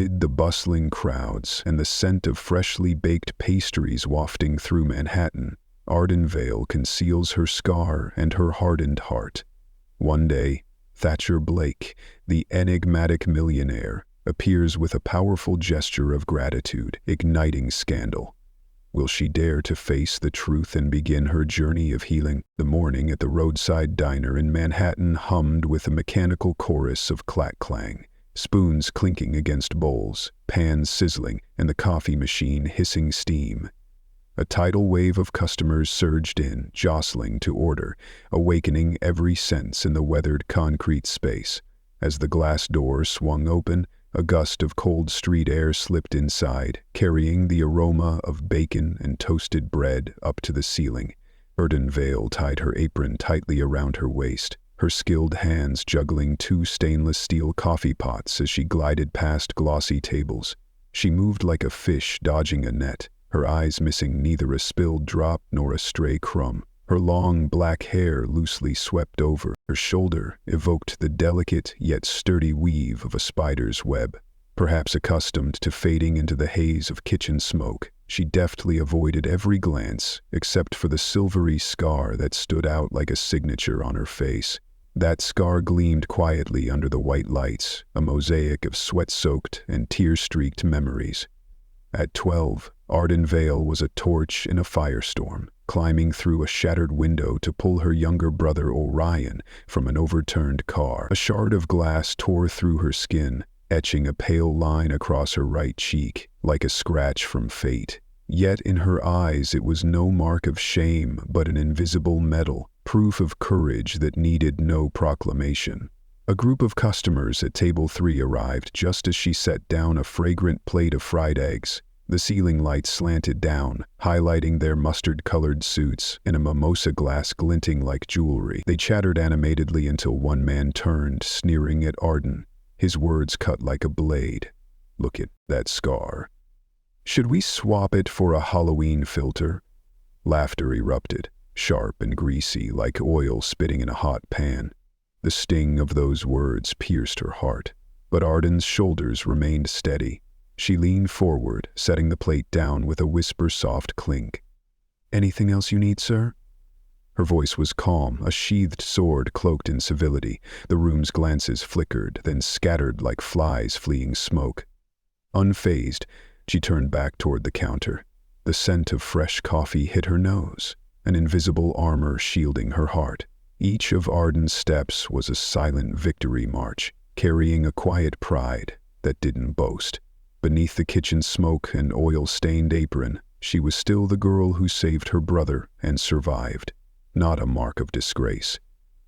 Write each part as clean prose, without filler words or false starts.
Amid the bustling crowds and the scent of freshly baked pastries wafting through Manhattan, Ardenvale conceals her scar and her hardened heart. One day, Thatcher Blake, the enigmatic millionaire, appears with a powerful gesture of gratitude, igniting scandal. Will she dare to face the truth and begin her journey of healing? The morning at the roadside diner in Manhattan hummed with a mechanical chorus of clack-clang, spoons clinking against bowls, pans sizzling, and the coffee machine hissing steam. A tidal wave of customers surged in, jostling to order, awakening every sense in the weathered concrete space. As the glass door swung open, a gust of cold street air slipped inside, carrying the aroma of bacon and toasted bread up to the ceiling. Ardenvale tied her apron tightly around her waist, her skilled hands juggling two stainless steel coffee pots as she glided past glossy tables. She moved like a fish dodging a net, her eyes missing neither a spilled drop nor a stray crumb. Her long black hair loosely swept over her shoulder evoked the delicate yet sturdy weave of a spider's web. Perhaps accustomed to fading into the haze of kitchen smoke, she deftly avoided every glance except for the silvery scar that stood out like a signature on her face. That scar gleamed quietly under the white lights, a mosaic of sweat-soaked and tear-streaked memories. At 12, Ardenvale was a torch in a firestorm, climbing through a shattered window to pull her younger brother Orion from an overturned car. A shard of glass tore through her skin, etching a pale line across her right cheek, like a scratch from fate. Yet in her eyes it was no mark of shame but an invisible medal, proof of courage that needed no proclamation. A group of customers at table 3 arrived just as she set down a fragrant plate of fried eggs. The ceiling lights slanted down, highlighting their mustard-colored suits and a mimosa glass glinting like jewelry. They chattered animatedly until one man turned, sneering at Arden. His words cut like a blade. "Look at that scar. Should we swap it for a Halloween filter?" Laughter erupted, sharp and greasy like oil spitting in a hot pan. The sting of those words pierced her heart, but Arden's shoulders remained steady. She leaned forward, setting the plate down with a whisper-soft clink. "Anything else you need, sir?" Her voice was calm, a sheathed sword cloaked in civility. The room's glances flickered, then scattered like flies fleeing smoke. Unfazed, she turned back toward the counter. The scent of fresh coffee hit her nose, an invisible armor shielding her heart. Each of Arden's steps was a silent victory march, carrying a quiet pride that didn't boast. Beneath the kitchen smoke and oil-stained apron, she was still the girl who saved her brother and survived, not a mark of disgrace.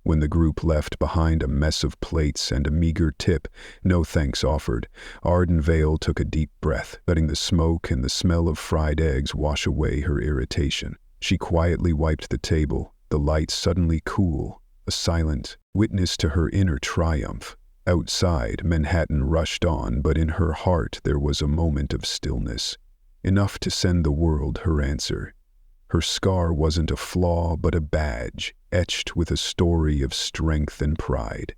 When the group left behind a mess of plates and a meager tip, no thanks offered, Ardenvale took a deep breath, letting the smoke and the smell of fried eggs wash away her irritation. She quietly wiped the table, the lights suddenly cool, a silent witness to her inner triumph. Outside, Manhattan rushed on, but in her heart there was a moment of stillness, enough to send the world her answer. Her scar wasn't a flaw, but a badge, etched with a story of strength and pride.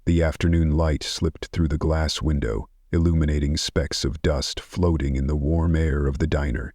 The afternoon light slipped through the glass window, illuminating specks of dust floating in the warm air of the diner,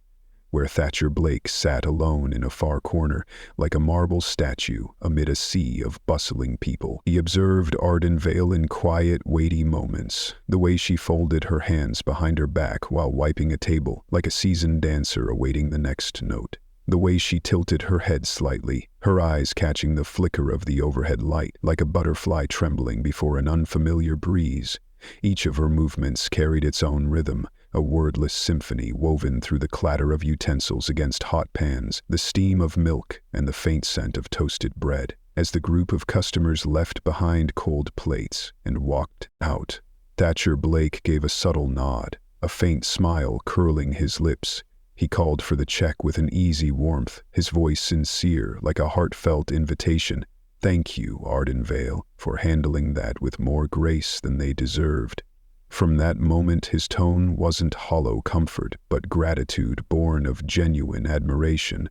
where Thatcher Blake sat alone in a far corner, like a marble statue amid a sea of bustling people. He observed Ardenvale in quiet, weighty moments, the way she folded her hands behind her back while wiping a table, like a seasoned dancer awaiting the next note. The way she tilted her head slightly, her eyes catching the flicker of the overhead light, like a butterfly trembling before an unfamiliar breeze. Each of her movements carried its own rhythm, a wordless symphony woven through the clatter of utensils against hot pans, the steam of milk, and the faint scent of toasted bread. As the group of customers left behind cold plates and walked out, Thatcher Blake gave a subtle nod, a faint smile curling his lips. He called for the check with an easy warmth, his voice sincere, like a heartfelt invitation. "Thank you, Ardenvale, for handling that with more grace than they deserved." From that moment his tone wasn't hollow comfort, but gratitude born of genuine admiration.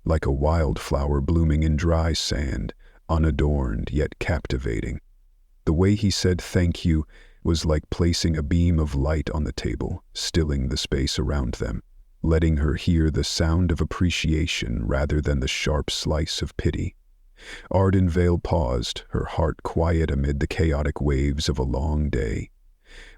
Like a wildflower blooming in dry sand, unadorned yet captivating. The way he said thank you was like placing a beam of light on the table, stilling the space around them, letting her hear the sound of appreciation rather than the sharp slice of pity. Ardenvale paused, her heart quiet amid the chaotic waves of a long day.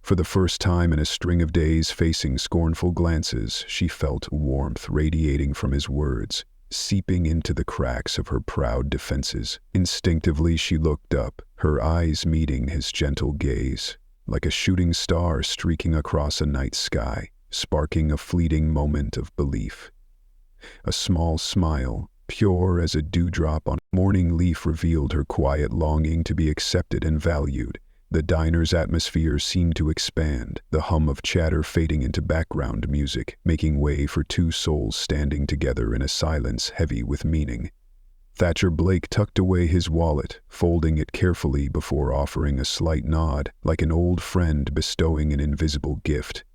For the first time in a string of days facing scornful glances, she felt warmth radiating from his words, seeping into the cracks of her proud defenses. Instinctively she looked up, her eyes meeting his gentle gaze, like a shooting star streaking across a night sky, sparking a fleeting moment of belief. A small smile, pure as a dewdrop on a morning leaf, revealed her quiet longing to be accepted and valued. The diner's atmosphere seemed to expand, the hum of chatter fading into background music, making way for two souls standing together in a silence heavy with meaning. Thatcher Blake tucked away his wallet, folding it carefully before offering a slight nod, like an old friend bestowing an invisible gift.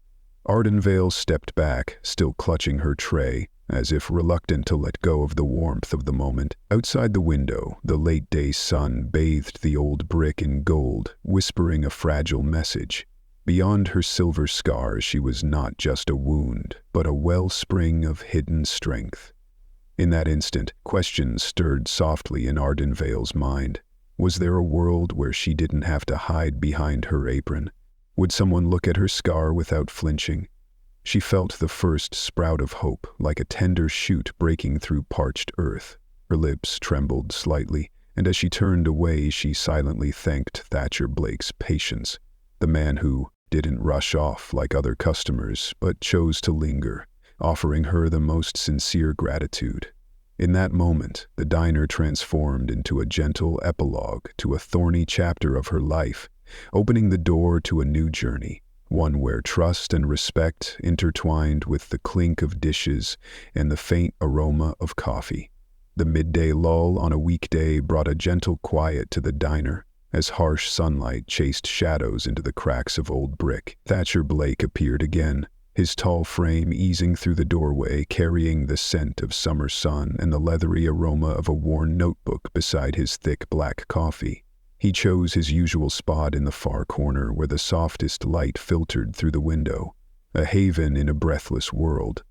Ardenvale stepped back, still clutching her tray, as if reluctant to let go of the warmth of the moment. Outside the window, the late-day sun bathed the old brick in gold, whispering a fragile message. Beyond her silver scars, she was not just a wound, but a wellspring of hidden strength. In that instant, questions stirred softly in Ardenvale's mind. Was there a world where she didn't have to hide behind her apron? Would someone look at her scar without flinching? She felt the first sprout of hope, like a tender shoot breaking through parched earth. Her lips trembled slightly, and as she turned away, she silently thanked Thatcher Blake's patience, the man who didn't rush off like other customers, but chose to linger, offering her the most sincere gratitude. In that moment, the diner transformed into a gentle epilogue to a thorny chapter of her life, opening the door to a new journey, one where trust and respect intertwined with the clink of dishes and the faint aroma of coffee. The midday lull on a weekday brought a gentle quiet to the diner, as harsh sunlight chased shadows into the cracks of old brick. Thatcher Blake appeared again, his tall frame easing through the doorway, carrying the scent of summer sun and the leathery aroma of a worn notebook beside his thick black coffee. He chose his usual spot in the far corner where the softest light filtered through the window, a haven in a breathless world.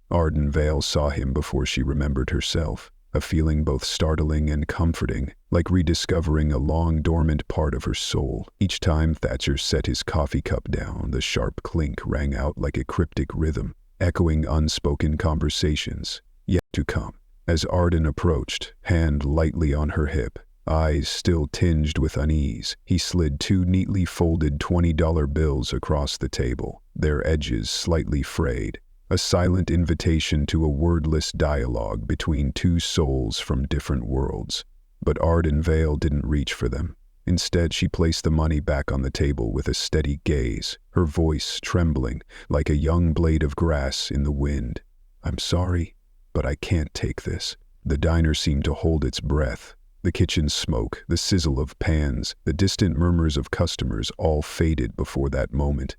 Ardenvale saw him before she remembered herself, a feeling both startling and comforting, like rediscovering a long-dormant part of her soul. Each time Thatcher set his coffee cup down, the sharp clink rang out like a cryptic rhythm, echoing unspoken conversations yet to come. As Arden approached, hand lightly on her hip, eyes still tinged with unease, he slid two neatly folded $20 bills across the table, their edges slightly frayed, a silent invitation to a wordless dialogue between two souls from different worlds. But Ardenvale didn't reach for them. Instead, she placed the money back on the table with a steady gaze, her voice trembling like a young blade of grass in the wind. "I'm sorry, but I can't take this." The diner seemed to hold its breath. The kitchen smoke, the sizzle of pans, the distant murmurs of customers all faded before that moment.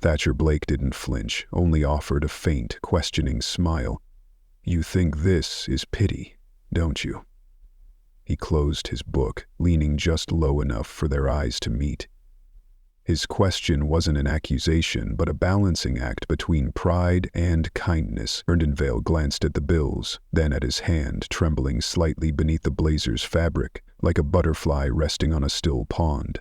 Thatcher Blake didn't flinch, only offered a faint, questioning smile. "You think this is pity, don't you?" He closed his book, leaning just low enough for their eyes to meet. His question wasn't an accusation, but a balancing act between pride and kindness. Ardenvale glanced at the bills, then at his hand, trembling slightly beneath the blazer's fabric, like a butterfly resting on a still pond.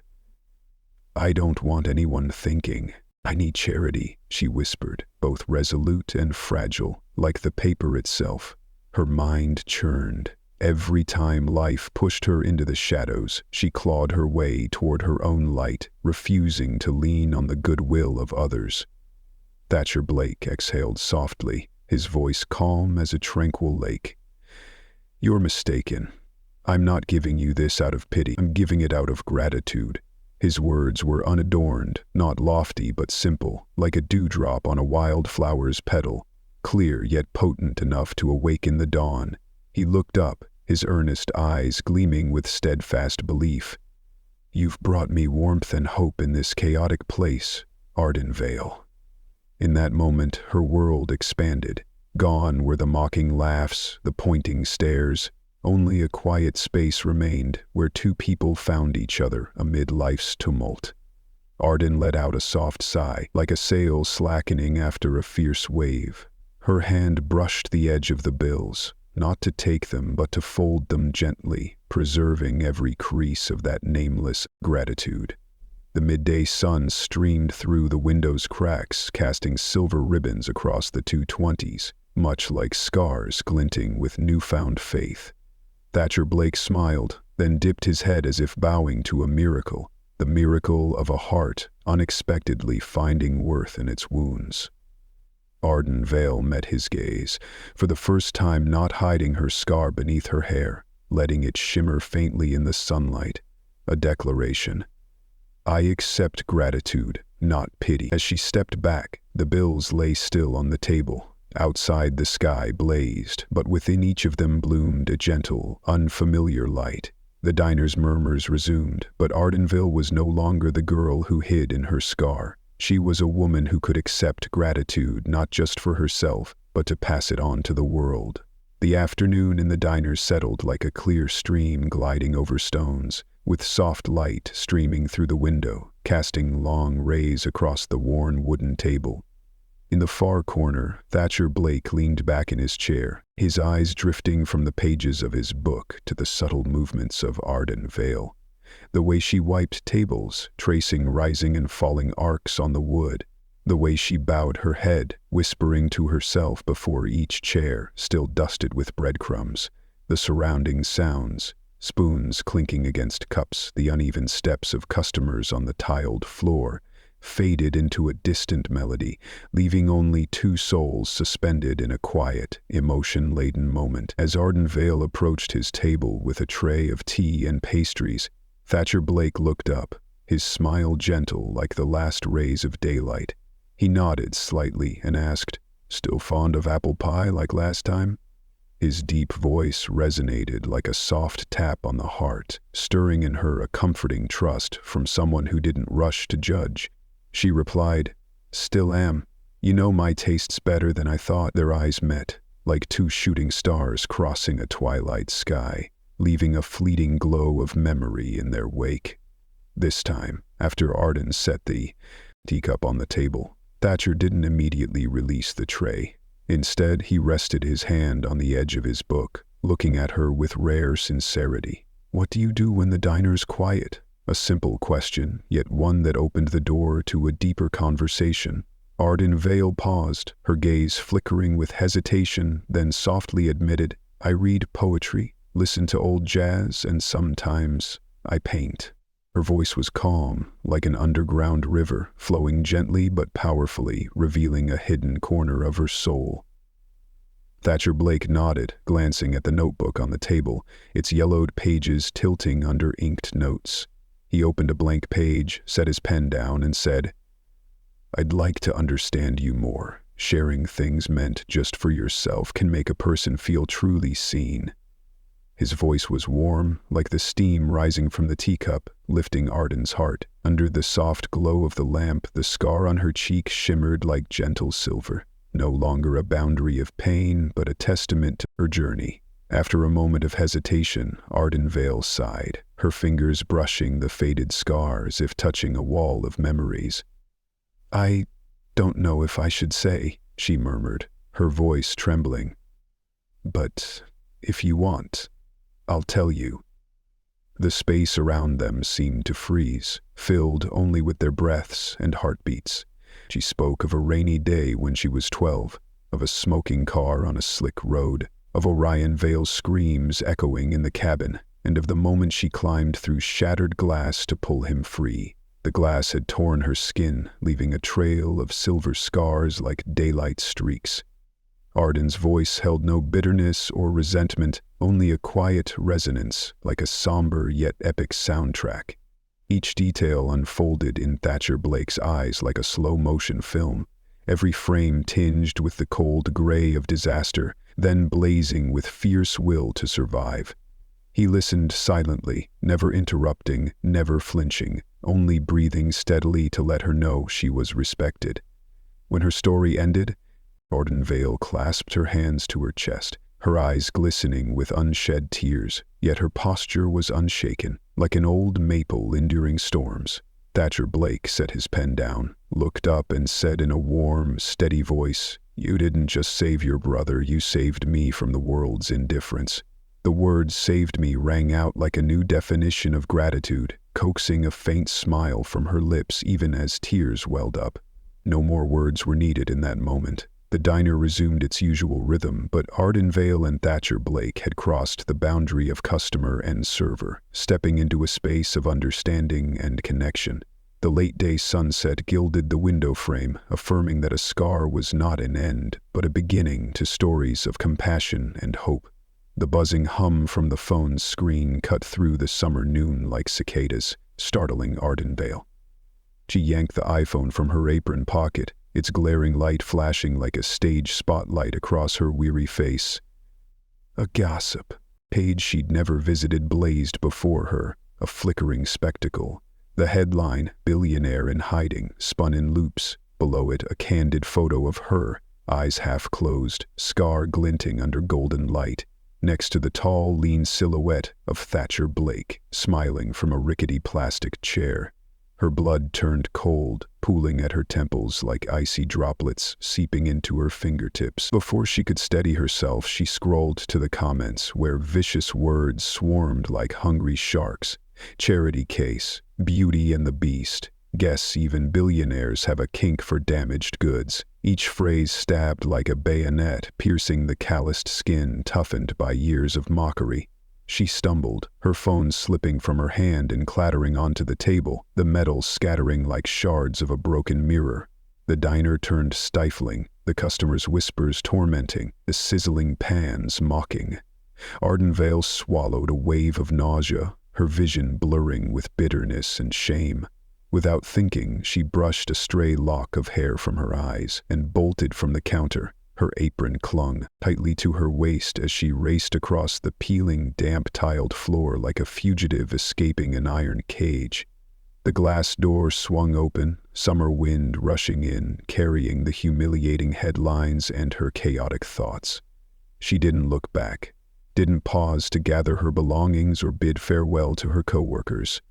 "I don't want anyone thinking. I need charity," she whispered, both resolute and fragile, like the paper itself. Her mind churned. Every time life pushed her into the shadows, she clawed her way toward her own light, refusing to lean on the goodwill of others. Thatcher Blake exhaled softly, his voice calm as a tranquil lake. "You're mistaken. I'm not giving you this out of pity. I'm giving it out of gratitude." His words were unadorned, not lofty but simple, like a dewdrop on a wildflower's petal, clear yet potent enough to awaken the dawn. He looked up, his earnest eyes gleaming with steadfast belief. "You've brought me warmth and hope in this chaotic place, Ardenvale." In that moment, her world expanded. Gone were the mocking laughs, the pointing stares. Only a quiet space remained where two people found each other amid life's tumult. Arden let out a soft sigh, like a sail slackening after a fierce wave. Her hand brushed the edge of the bills, not to take them but to fold them gently, preserving every crease of that nameless gratitude. The midday sun streamed through the window's cracks, casting silver ribbons across the 220s, much like scars glinting with newfound faith. Thatcher Blake smiled, then dipped his head as if bowing to a miracle, the miracle of a heart unexpectedly finding worth in its wounds. Ardenvale met his gaze, for the first time not hiding her scar beneath her hair, letting it shimmer faintly in the sunlight. A declaration. "I accept gratitude, not pity." As she stepped back, the bills lay still on the table. Outside the sky blazed, but within each of them bloomed a gentle, unfamiliar light. The diner's murmurs resumed, but Ardenvale was no longer the girl who hid in her scar. She was a woman who could accept gratitude not just for herself, but to pass it on to the world. The afternoon in the diner settled like a clear stream gliding over stones, with soft light streaming through the window, casting long rays across the worn wooden table. In the far corner, Thatcher Blake leaned back in his chair, his eyes drifting from the pages of his book to the subtle movements of Ardenvale. The way she wiped tables, tracing rising and falling arcs on the wood. The way she bowed her head, whispering to herself before each chair, still dusted with breadcrumbs. The surrounding sounds, spoons clinking against cups, the uneven steps of customers on the tiled floor, faded into a distant melody, leaving only two souls suspended in a quiet, emotion-laden moment. As Ardenvale approached his table with a tray of tea and pastries, Thatcher Blake looked up, his smile gentle like the last rays of daylight. He nodded slightly and asked, "Still fond of apple pie like last time?" His deep voice resonated like a soft tap on the heart, stirring in her a comforting trust from someone who didn't rush to judge. She replied, "Still am. You know my taste's better than I thought." Their eyes met, like two shooting stars crossing a twilight sky, leaving a fleeting glow of memory in their wake. This time, after Arden set the teacup on the table, Thatcher didn't immediately release the tray. Instead, he rested his hand on the edge of his book, looking at her with rare sincerity. "What do you do when the diner's quiet?" A simple question, yet one that opened the door to a deeper conversation. Ardenvale paused, her gaze flickering with hesitation, then softly admitted, "I read poetry, listen to old jazz, and sometimes I paint." Her voice was calm, like an underground river, flowing gently but powerfully, revealing a hidden corner of her soul. Thatcher Blake nodded, glancing at the notebook on the table, its yellowed pages tilting under inked notes. He opened a blank page, set his pen down, and said, "I'd like to understand you more. Sharing things meant just for yourself can make a person feel truly seen." His voice was warm, like the steam rising from the teacup, lifting Arden's heart. Under the soft glow of the lamp, the scar on her cheek shimmered like gentle silver, no longer a boundary of pain, but a testament to her journey. After a moment of hesitation, Ardenvale sighed, her fingers brushing the faded scar as if touching a wall of memories. "I don't know if I should say," she murmured, her voice trembling. "But if you want, I'll tell you." The space around them seemed to freeze, filled only with their breaths and heartbeats. She spoke of a rainy day when she was 12, of a smoking car on a slick road, of Orion Vale's screams echoing in the cabin, and of the moment she climbed through shattered glass to pull him free. The glass had torn her skin, leaving a trail of silver scars like daylight streaks. Arden's voice held no bitterness or resentment, only a quiet resonance, like a somber yet epic soundtrack. Each detail unfolded in Thatcher Blake's eyes like a slow-motion film, every frame tinged with the cold gray of disaster, then blazing with fierce will to survive. He listened silently, never interrupting, never flinching, only breathing steadily to let her know she was respected. When her story ended, Ardenvale clasped her hands to her chest, her eyes glistening with unshed tears, yet her posture was unshaken, like an old maple enduring storms. Thatcher Blake set his pen down, looked up and said in a warm, steady voice, "You didn't just save your brother, you saved me from the world's indifference." The words "saved me" rang out like a new definition of gratitude, coaxing a faint smile from her lips even as tears welled up. No more words were needed in that moment. The diner resumed its usual rhythm, but Ardenvale and Thatcher Blake had crossed the boundary of customer and server, stepping into a space of understanding and connection. The late-day sunset gilded the window frame, affirming that a scar was not an end, but a beginning to stories of compassion and hope. The buzzing hum from the phone's screen cut through the summer noon like cicadas, startling Ardenvale. She yanked the iPhone from her apron pocket, its glaring light flashing like a stage spotlight across her weary face. A gossip page she'd never visited blazed before her, a flickering spectacle. The headline, "Millionare in Hiding," spun in loops. Below it, a candid photo of her, eyes half closed, scar glinting under golden light. Next to the tall, lean silhouette of Thatcher Blake, smiling from a rickety plastic chair. Her blood turned cold, pooling at her temples like icy droplets seeping into her fingertips. Before she could steady herself, she scrolled to the comments where vicious words swarmed like hungry sharks. Charity case, Beauty and the Beast. Guess even billionaires have a kink for damaged goods. Each phrase stabbed like a bayonet, piercing the calloused skin toughened by years of mockery. She stumbled, her phone slipping from her hand and clattering onto the table, the metal scattering like shards of a broken mirror. The diner turned stifling, the customers' whispers tormenting, the sizzling pans mocking. Ardenvale swallowed a wave of nausea, her vision blurring with bitterness and shame. Without thinking, she brushed a stray lock of hair from her eyes and bolted from the counter. Her apron clung tightly to her waist as she raced across the peeling, damp-tiled floor like a fugitive escaping an iron cage. The glass door swung open, summer wind rushing in, carrying the humiliating headlines and her chaotic thoughts. She didn't look back, didn't pause to gather her belongings or bid farewell to her coworkers.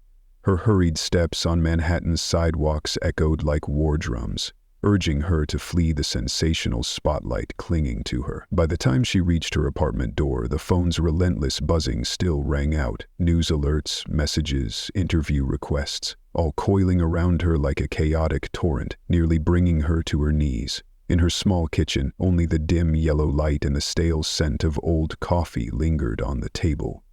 Her hurried steps on Manhattan's sidewalks echoed like war drums, urging her to flee the sensational spotlight clinging to her. By the time she reached her apartment door, the phone's relentless buzzing still rang out, news alerts, messages, interview requests, all coiling around her like a chaotic torrent, nearly bringing her to her knees. In her small kitchen, only the dim yellow light and the stale scent of old coffee lingered on the table.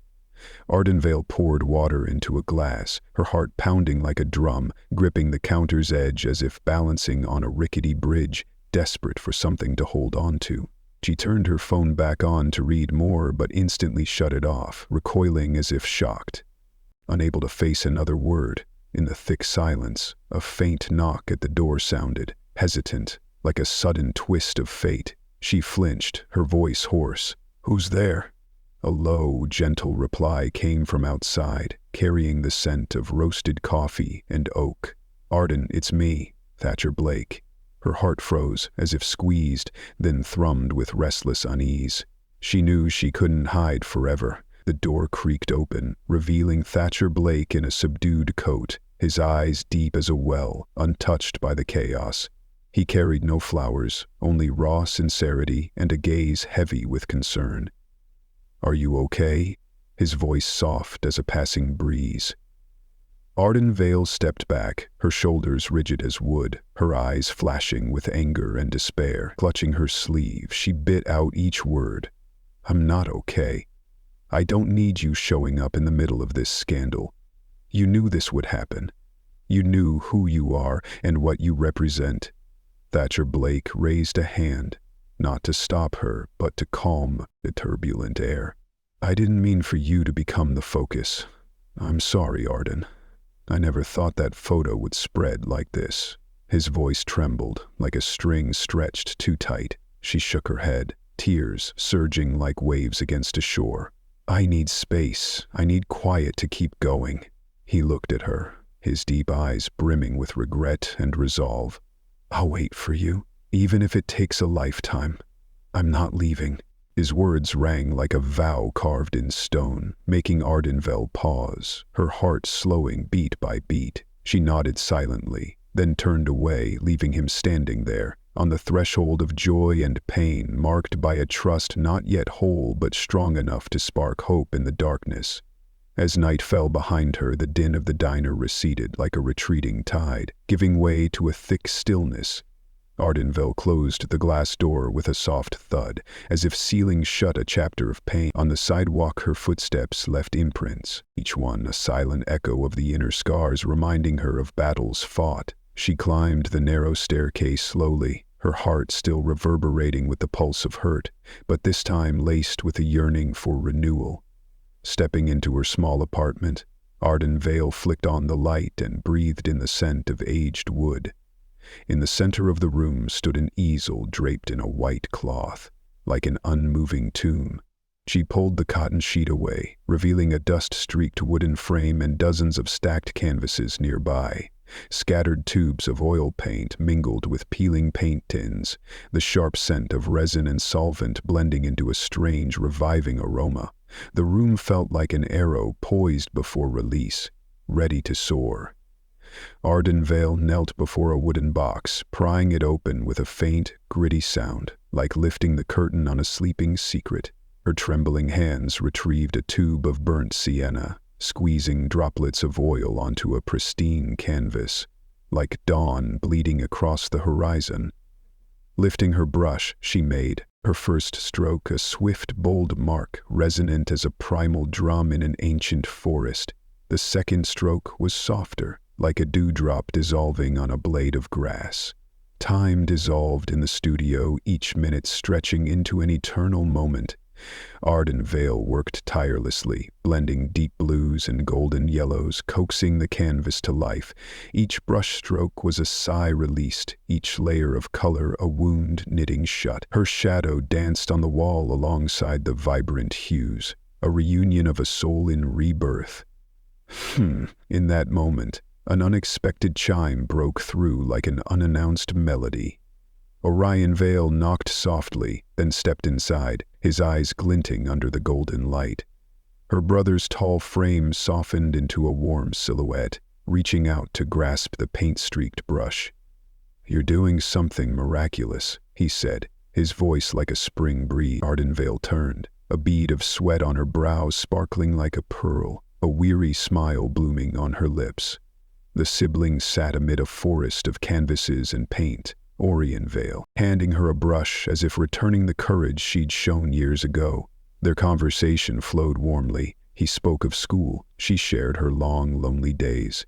Ardenvale poured water into a glass, her heart pounding like a drum, gripping the counter's edge as if balancing on a rickety bridge, desperate for something to hold on to. She turned her phone back on to read more, but instantly shut it off, recoiling as if shocked. Unable to face another word, in the thick silence, a faint knock at the door sounded, hesitant, like a sudden twist of fate. She flinched, her voice hoarse. "Who's there?" A low, gentle reply came from outside, carrying the scent of roasted coffee and oak. "Arden, it's me, Thatcher Blake." Her heart froze, as if squeezed, then thrummed with restless unease. She knew she couldn't hide forever. The door creaked open, revealing Thatcher Blake in a subdued coat, his eyes deep as a well, untouched by the chaos. He carried no flowers, only raw sincerity and a gaze heavy with concern. "Are you okay?" His voice soft as a passing breeze. Ardenvale stepped back, her shoulders rigid as wood, her eyes flashing with anger and despair. Clutching her sleeve, she bit out each word. "I'm not okay. I don't need you showing up in the middle of this scandal. You knew this would happen. You knew who you are and what you represent." Thatcher Blake raised a hand, not to stop her, but to calm the turbulent air. "I didn't mean for you to become the focus. I'm sorry, Arden. I never thought that photo would spread like this." His voice trembled, like a string stretched too tight. She shook her head, tears surging like waves against a shore. "I need space. I need quiet to keep going." He looked at her, his deep eyes brimming with regret and resolve. "I'll wait for you, even if it takes a lifetime. I'm not leaving." His words rang like a vow carved in stone, making Ardenvale pause, her heart slowing beat by beat. She nodded silently, then turned away, leaving him standing there, on the threshold of joy and pain, marked by a trust not yet whole but strong enough to spark hope in the darkness. As night fell behind her, the din of the diner receded like a retreating tide, giving way to a thick stillness. Ardenvale closed the glass door with a soft thud, as if sealing shut a chapter of pain. On the sidewalk her footsteps left imprints, each one a silent echo of the inner scars reminding her of battles fought. She climbed the narrow staircase slowly, her heart still reverberating with the pulse of hurt, but this time laced with a yearning for renewal. Stepping into her small apartment, Ardenvale flicked on the light and breathed in the scent of aged wood. In the center of the room stood an easel draped in a white cloth, like an unmoving tomb. She pulled the cotton sheet away, revealing a dust-streaked wooden frame and dozens of stacked canvases nearby. Scattered tubes of oil paint mingled with peeling paint tins, the sharp scent of resin and solvent blending into a strange, reviving aroma. The room felt like an arrow poised before release, ready to soar. Ardenvale knelt before a wooden box, prying it open with a faint, gritty sound, like lifting the curtain on a sleeping secret. Her trembling hands retrieved a tube of burnt sienna, squeezing droplets of oil onto a pristine canvas, like dawn bleeding across the horizon. Lifting her brush, she made, her first stroke a swift, bold mark, resonant as a primal drum in an ancient forest. The second stroke was softer, like a dewdrop dissolving on a blade of grass. Time dissolved in the studio, each minute stretching into an eternal moment. Ardenvale worked tirelessly, blending deep blues and golden yellows, coaxing the canvas to life. Each brushstroke was a sigh released, each layer of color a wound knitting shut. Her shadow danced on the wall alongside the vibrant hues, a reunion of a soul in rebirth. In that moment, an unexpected chime broke through like an unannounced melody. Ardenvale knocked softly, then stepped inside, his eyes glinting under the golden light. Her brother's tall frame softened into a warm silhouette, reaching out to grasp the paint-streaked brush. "You're doing something miraculous," he said, his voice like a spring breeze. Ardenvale turned, a bead of sweat on her brow sparkling like a pearl, a weary smile blooming on her lips. The siblings sat amid a forest of canvases and paint, Ardenvale handing her a brush as if returning the courage she'd shown years ago. Their conversation flowed warmly. He spoke of school, she shared her long, lonely days.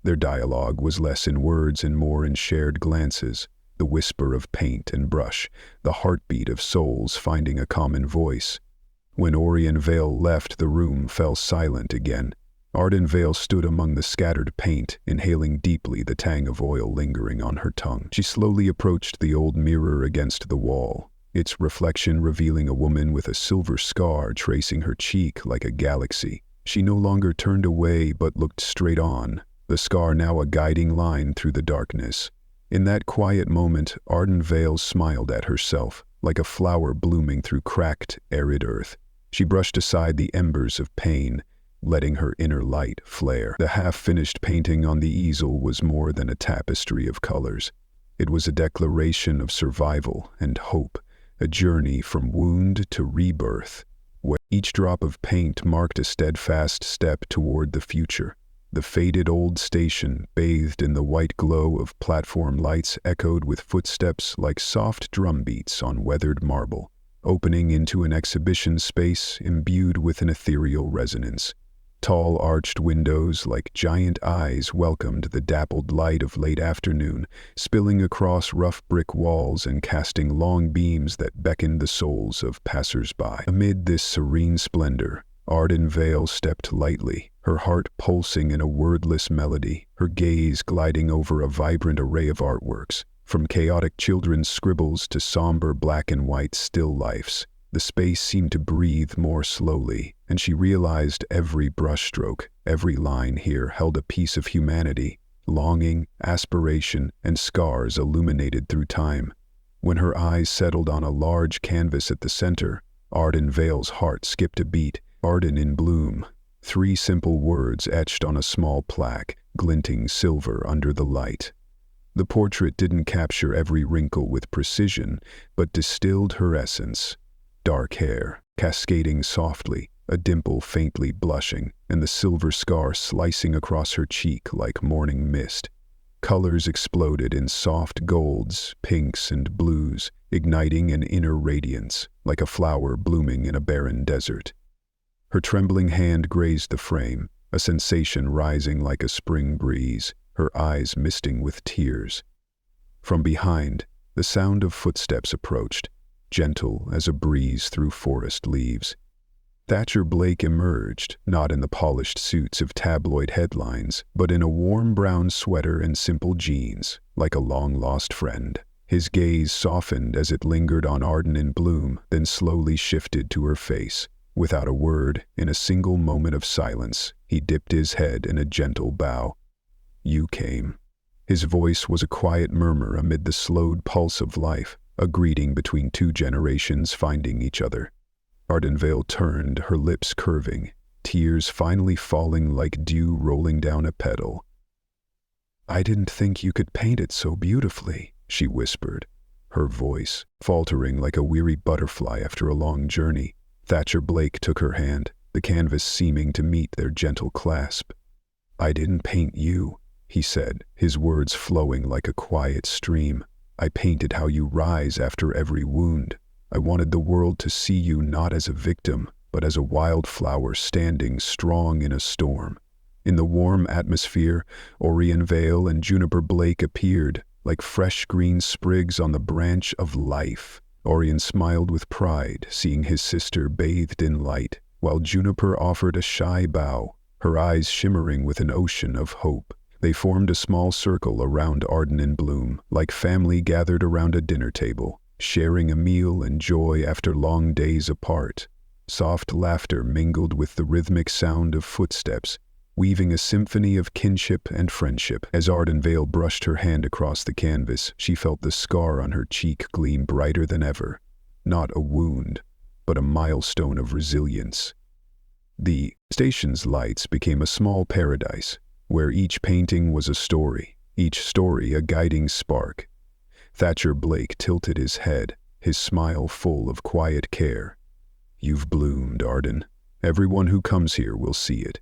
Their dialogue was less in words and more in shared glances, the whisper of paint and brush, the heartbeat of souls finding a common voice. When Ardenvale left, the room fell silent again. Ardenvale stood among the scattered paint, inhaling deeply, the tang of oil lingering on her tongue. She slowly approached the old mirror against the wall, its reflection revealing a woman with a silver scar tracing her cheek like a galaxy. She no longer turned away but looked straight on, the scar now a guiding line through the darkness. In that quiet moment, Ardenvale smiled at herself, like a flower blooming through cracked, arid earth. She brushed aside the embers of pain, letting her inner light flare. The half-finished painting on the easel was more than a tapestry of colors. It was a declaration of survival and hope, a journey from wound to rebirth, where each drop of paint marked a steadfast step toward the future. The faded old station, bathed in the white glow of platform lights, echoed with footsteps like soft drumbeats on weathered marble, opening into an exhibition space imbued with an ethereal resonance. Tall arched windows like giant eyes welcomed the dappled light of late afternoon, spilling across rough brick walls and casting long beams that beckoned the souls of passers-by. Amid this serene splendor, Ardenvale stepped lightly, her heart pulsing in a wordless melody, her gaze gliding over a vibrant array of artworks, from chaotic children's scribbles to somber black and white still lifes. The space seemed to breathe more slowly, and she realized every brushstroke, every line here held a piece of humanity, longing, aspiration, and scars illuminated through time. When her eyes settled on a large canvas at the center, Ardenvale's heart skipped a beat. Arden in bloom. 3 simple words etched on a small plaque, glinting silver under the light. The portrait didn't capture every wrinkle with precision, but distilled her essence. Dark hair, cascading softly, a dimple faintly blushing, and the silver scar slicing across her cheek like morning mist. Colors exploded in soft golds, pinks, and blues, igniting an inner radiance, like a flower blooming in a barren desert. Her trembling hand grazed the frame, a sensation rising like a spring breeze, her eyes misting with tears. From behind, the sound of footsteps approached, gentle as a breeze through forest leaves. Thatcher Blake emerged, not in the polished suits of tabloid headlines, but in a warm brown sweater and simple jeans, like a long-lost friend. His gaze softened as it lingered on Arden in bloom, then slowly shifted to her face. Without a word, in a single moment of silence, he dipped his head in a gentle bow. "You came." His voice was a quiet murmur amid the slowed pulse of life, a greeting between 2 generations finding each other. Ardenvale turned, her lips curving, tears finally falling like dew rolling down a petal. "I didn't think you could paint it so beautifully," she whispered, her voice faltering like a weary butterfly after a long journey. Thatcher Blake took her hand, the canvas seeming to meet their gentle clasp. "I didn't paint you," he said, his words flowing like a quiet stream. "I painted how you rise after every wound. I wanted the world to see you not as a victim, but as a wildflower standing strong in a storm." In the warm atmosphere, Ardenvale and Juniper Blake appeared, like fresh green sprigs on the branch of life. Orion smiled with pride, seeing his sister bathed in light, while Juniper offered a shy bow, her eyes shimmering with an ocean of hope. They formed a small circle around Arden in bloom, like family gathered around a dinner table, sharing a meal and joy after long days apart. Soft laughter mingled with the rhythmic sound of footsteps, weaving a symphony of kinship and friendship. As Ardenvale brushed her hand across the canvas, she felt the scar on her cheek gleam brighter than ever. Not a wound, but a milestone of resilience. The station's lights became a small paradise, where each painting was a story, each story a guiding spark. Thatcher Blake tilted his head, his smile full of quiet care. "You've bloomed, Arden. Everyone who comes here will see it."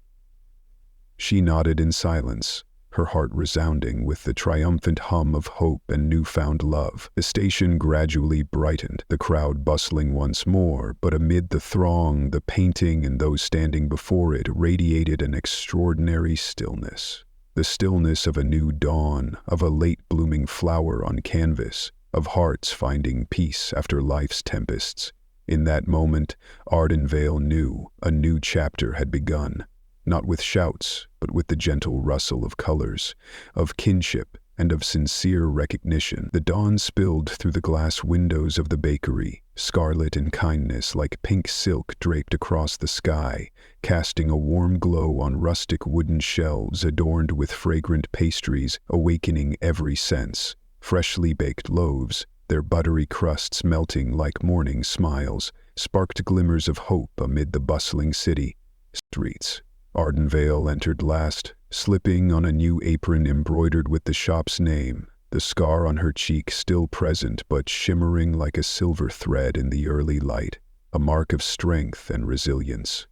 She nodded in silence, her heart resounding with the triumphant hum of hope and newfound love. The station gradually brightened, the crowd bustling once more, but amid the throng, the painting and those standing before it radiated an extraordinary stillness. The stillness of a new dawn, of a late-blooming flower on canvas, of hearts finding peace after life's tempests. In that moment, Ardenvale knew a new chapter had begun, not with shouts, but with the gentle rustle of colors, of kinship, and of sincere recognition. The dawn spilled through the glass windows of the bakery, scarlet in kindness like pink silk draped across the sky, casting a warm glow on rustic wooden shelves adorned with fragrant pastries, awakening every sense. Freshly baked loaves, their buttery crusts melting like morning smiles, sparked glimmers of hope amid the bustling city streets. Ardenvale entered last, slipping on a new apron embroidered with the shop's name, the scar on her cheek still present but shimmering like a silver thread in the early light, a mark of strength and resilience.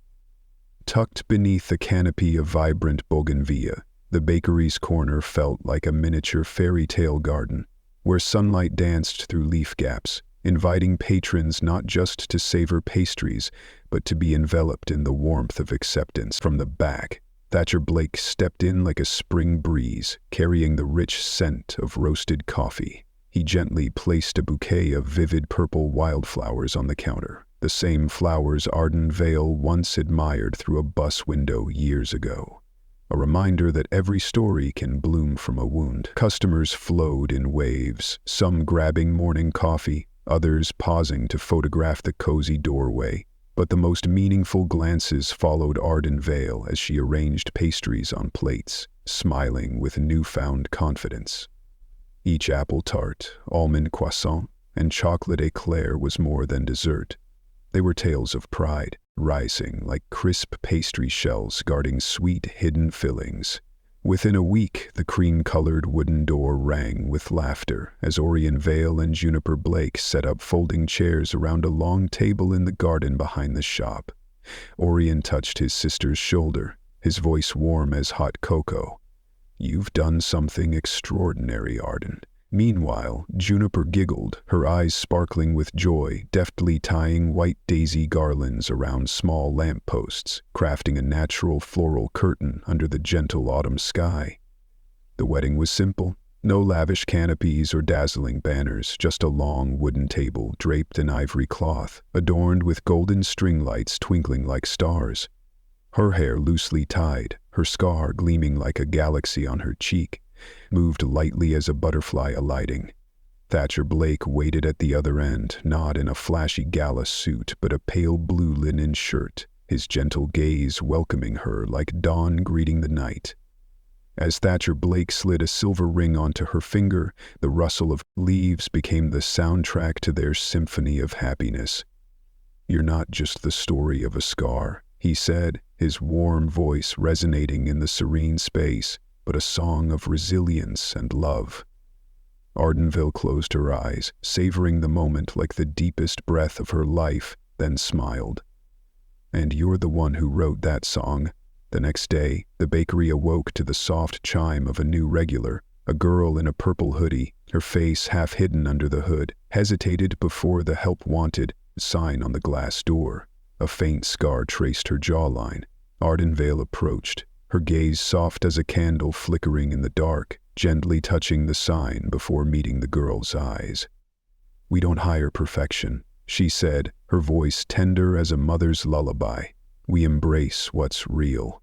Tucked beneath a canopy of vibrant bougainvillea, the bakery's corner felt like a miniature fairy tale garden, where sunlight danced through leaf gaps, inviting patrons not just to savor pastries, but to be enveloped in the warmth of acceptance. From the back, Thatcher Blake stepped in like a spring breeze, carrying the rich scent of roasted coffee. He gently placed a bouquet of vivid purple wildflowers on the counter, the same flowers Ardenvale once admired through a bus window years ago. A reminder that every story can bloom from a wound. Customers flowed in waves, some grabbing morning coffee, others pausing to photograph the cozy doorway, but the most meaningful glances followed Ardenvale as she arranged pastries on plates, smiling with newfound confidence. Each apple tart, almond croissant, and chocolate eclair was more than dessert. They were tales of pride, rising like crisp pastry shells guarding sweet hidden fillings. Within a week, the cream-colored wooden door rang with laughter as Ardenvale and Juniper Blake set up folding chairs around a long table in the garden behind the shop. Orion touched his sister's shoulder, his voice warm as hot cocoa. "You've done something extraordinary, Arden." Meanwhile, Juniper giggled, her eyes sparkling with joy, deftly tying white daisy garlands around small lampposts, crafting a natural floral curtain under the gentle autumn sky. The wedding was simple. No lavish canopies or dazzling banners, just a long wooden table draped in ivory cloth, adorned with golden string lights twinkling like stars. Her hair loosely tied, her scar gleaming like a galaxy on her cheek, moved lightly as a butterfly alighting. Thatcher Blake waited at the other end, not in a flashy gala suit, but a pale blue linen shirt, his gentle gaze welcoming her like dawn greeting the night. As Thatcher Blake slid a silver ring onto her finger, the rustle of leaves became the soundtrack to their symphony of happiness. "You're not just the story of a scar," he said, his warm voice resonating in the serene space, but a song of resilience and love. Ardenvale closed her eyes, savoring the moment like the deepest breath of her life, then smiled. "And you're the one who wrote that song." The next day, the bakery awoke to the soft chime of a new regular. A girl in a purple hoodie, her face half hidden under the hood, hesitated before the "Help Wanted" sign on the glass door. A faint scar traced her jawline. Ardenvale approached, her gaze soft as a candle flickering in the dark, gently touching the sign before meeting the girl's eyes. "We don't hire perfection," she said, her voice tender as a mother's lullaby. "We embrace what's real."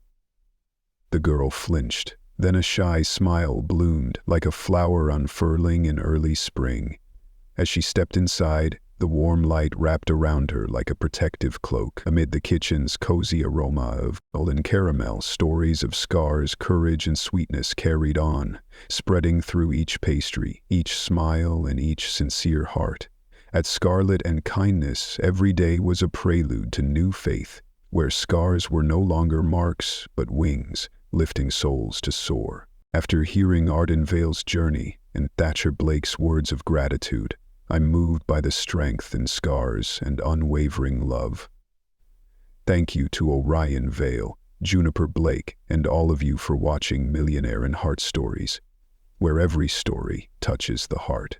The girl flinched, then a shy smile bloomed like a flower unfurling in early spring. As she stepped inside, the warm light wrapped around her like a protective cloak. Amid the kitchen's cozy aroma of oil and caramel, stories of scars, courage, and sweetness carried on, spreading through each pastry, each smile, and each sincere heart. At Scarlet and Kindness, every day was a prelude to new faith, where scars were no longer marks but wings, lifting souls to soar. After hearing Ardenvale's journey and Thatcher Blake's words of gratitude, I'm moved by the strength in scars and unwavering love. Thank you to Ardenvale, Juniper Blake, and all of you for watching Millionaire and Heart Stories, where every story touches the heart.